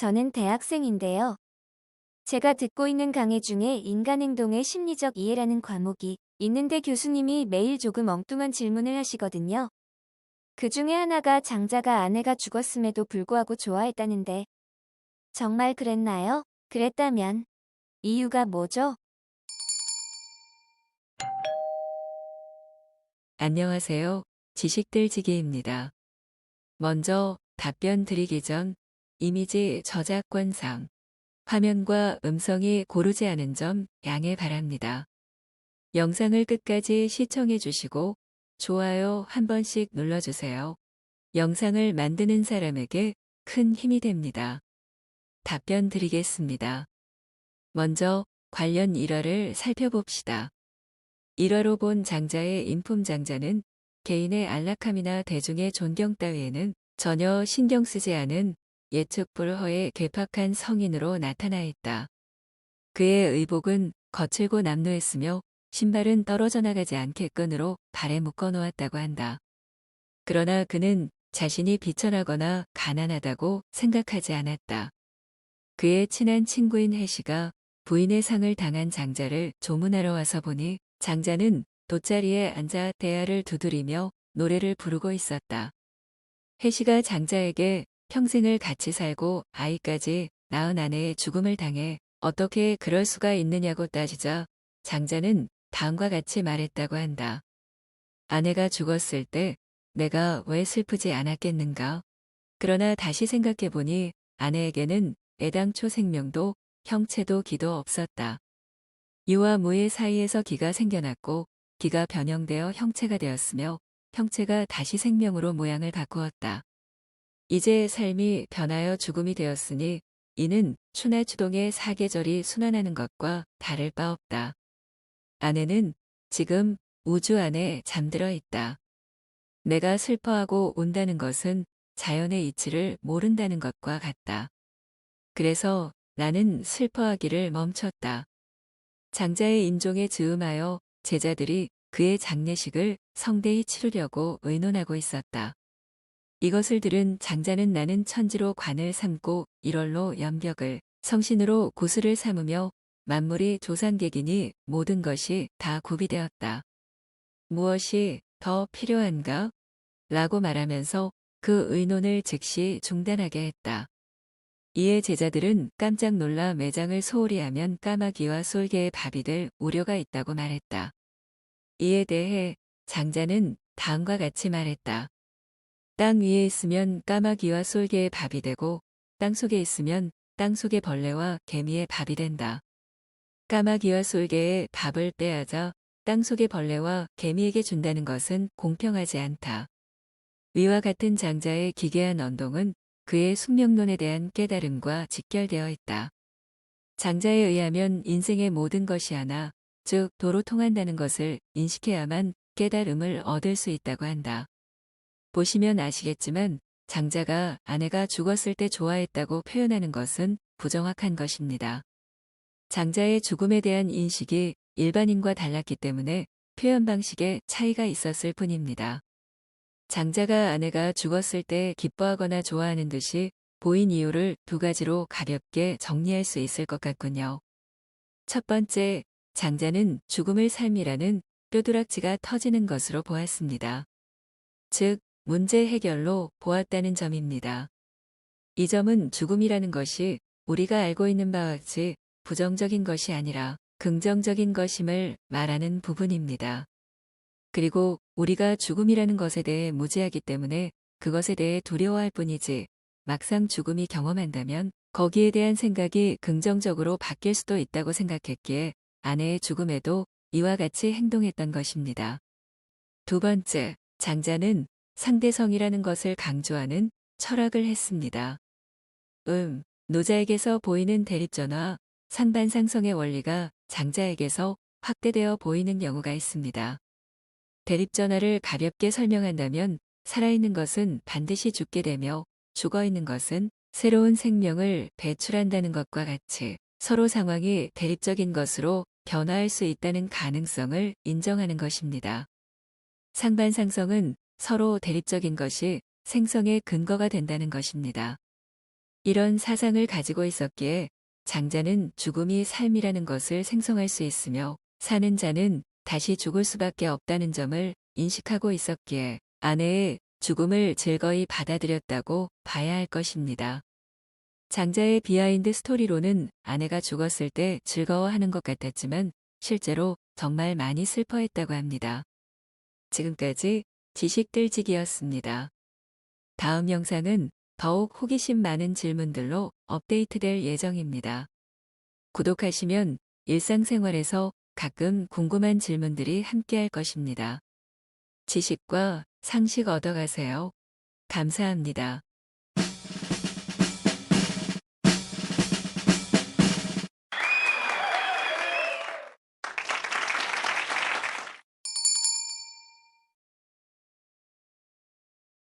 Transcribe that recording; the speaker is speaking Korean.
저는 대학생인데요. 제가 듣고 있는 강의 중에 인간행동의 심리적 이해라는 과목이 있는데 교수님이 매일 조금 엉뚱한 질문을 하시거든요. 그 중에 하나가 장자가 아내가 죽었음에도 불구하고 좋아했다는데 정말 그랬나요? 그랬다면 이유가 뭐죠? 안녕하세요. 지식들지기입니다. 먼저 답변 드리기 전 이미지 저작권상 화면과 음성이 고르지 않은 점 양해 바랍니다. 영상을 끝까지 시청해 주시고 좋아요 한 번씩 눌러주세요. 영상을 만드는 사람에게 큰 힘이 됩니다. 답변 드리겠습니다. 먼저 관련 일화를 살펴봅시다. 일화로 본 장자의 인품장자는 개인의 안락함이나 대중의 존경 따위에는 전혀 신경 쓰지 않은 예측불허의 괴팍한 성인으로 나타나 있다. 그의 의복은 거칠고 남루했으며 신발은 떨어져 나가지 않게 끈으로 발에 묶어 놓았다고 한다. 그러나 그는 자신이 비천하거나 가난하다고 생각하지 않았다. 그의 친한 친구인 해시가 부인의 상을 당한 장자를 조문하러 와서 보니 장자는 돗자리에 앉아 대야를 두드리며 노래를 부르고 있었다. 해시가 장자에게 평생을 같이 살고 아이까지 낳은 아내의 죽음을 당해 어떻게 그럴 수가 있느냐고 따지자 장자는 다음과 같이 말했다고 한다. 아내가 죽었을 때 내가 왜 슬프지 않았겠는가? 그러나 다시 생각해보니 아내에게는 애당초 생명도 형체도 기도 없었다. 유와 무의 사이에서 기가 생겨났고 기가 변형되어 형체가 되었으며 형체가 다시 생명으로 모양을 바꾸었다. 이제 삶이 변하여 죽음이 되었으니 이는 추나 추동의 사계절이 순환하는 것과 다를 바 없다. 아내는 지금 우주 안에 잠들어 있다. 내가 슬퍼하고 온다는 것은 자연의 이치를 모른다는 것과 같다. 그래서 나는 슬퍼하기를 멈췄다. 장자의 인종에 즈음하여 제자들이 그의 장례식을 성대히 치르려고 의논하고 있었다. 이것을 들은 장자는 나는 천지로 관을 삼고 일월로 연벽을 성신으로 고수를 삼으며 만물이 조상객이니 모든 것이 다 구비되었다. 무엇이 더 필요한가? 라고 말하면서 그 의논을 즉시 중단하게 했다. 이에 제자들은 깜짝 놀라 매장을 소홀히 하면 까마귀와 솔개의 밥이 될 우려가 있다고 말했다. 이에 대해 장자는 다음과 같이 말했다. 땅 위에 있으면 까마귀와 솔개의 밥이 되고 땅 속에 있으면 땅 속의 벌레와 개미의 밥이 된다. 까마귀와 솔개의 밥을 빼앗아 땅 속의 벌레와 개미에게 준다는 것은 공평하지 않다. 위와 같은 장자의 기괴한 언동은 그의 숙명론에 대한 깨달음과 직결되어 있다. 장자에 의하면 인생의 모든 것이 하나, 즉 도로 통한다는 것을 인식해야만 깨달음을 얻을 수 있다고 한다. 보시면 아시겠지만 장자가 아내가 죽었을 때 좋아했다고 표현하는 것은 부정확한 것입니다. 장자의 죽음에 대한 인식이 일반인과 달랐기 때문에 표현 방식에 차이가 있었을 뿐입니다. 장자가 아내가 죽었을 때 기뻐하거나 좋아하는 듯이 보인 이유를 두 가지로 가볍게 정리할 수 있을 것 같군요. 첫 번째, 장자는 죽음을 삶이라는 뼈두락지가 터지는 것으로 보았습니다. 즉, 문제 해결로 보았다는 점입니다. 이 점은 죽음이라는 것이 우리가 알고 있는 바와 같이 부정적인 것이 아니라 긍정적인 것임을 말하는 부분입니다. 그리고 우리가 죽음이라는 것에 대해 무지하기 때문에 그것에 대해 두려워할 뿐이지 막상 죽음이 경험한다면 거기에 대한 생각이 긍정적으로 바뀔 수도 있다고 생각했기에 아내의 죽음에도 이와 같이 행동했던 것입니다. 두 번째, 장자는 상대성이라는 것을 강조하는 철학을 했습니다. 노자에게서 보이는 대립전화, 상반상성의 원리가 장자에게서 확대되어 보이는 경우가 있습니다. 대립전화를 가볍게 설명한다면 살아있는 것은 반드시 죽게 되며 죽어있는 것은 새로운 생명을 배출한다는 것과 같이 서로 상황이 대립적인 것으로 변화할 수 있다는 가능성을 인정하는 것입니다. 상반상성은 서로 대립적인 것이 생성의 근거가 된다는 것입니다. 이런 사상을 가지고 있었기에 장자는 죽음이 삶이라는 것을 생성할 수 있으며 사는 자는 다시 죽을 수밖에 없다는 점을 인식하고 있었기에 아내의 죽음을 즐거이 받아들였다고 봐야 할 것입니다. 장자의 비하인드 스토리로는 아내가 죽었을 때 즐거워하는 것 같았지만 실제로 정말 많이 슬퍼했다고 합니다. 지금까지 지식들지기였습니다. 다음 영상은 더욱 호기심 많은 질문들로 업데이트될 예정입니다. 구독하시면 일상생활에서 가끔 궁금한 질문들이 함께할 것입니다. 지식과 상식 얻어가세요. 감사합니다.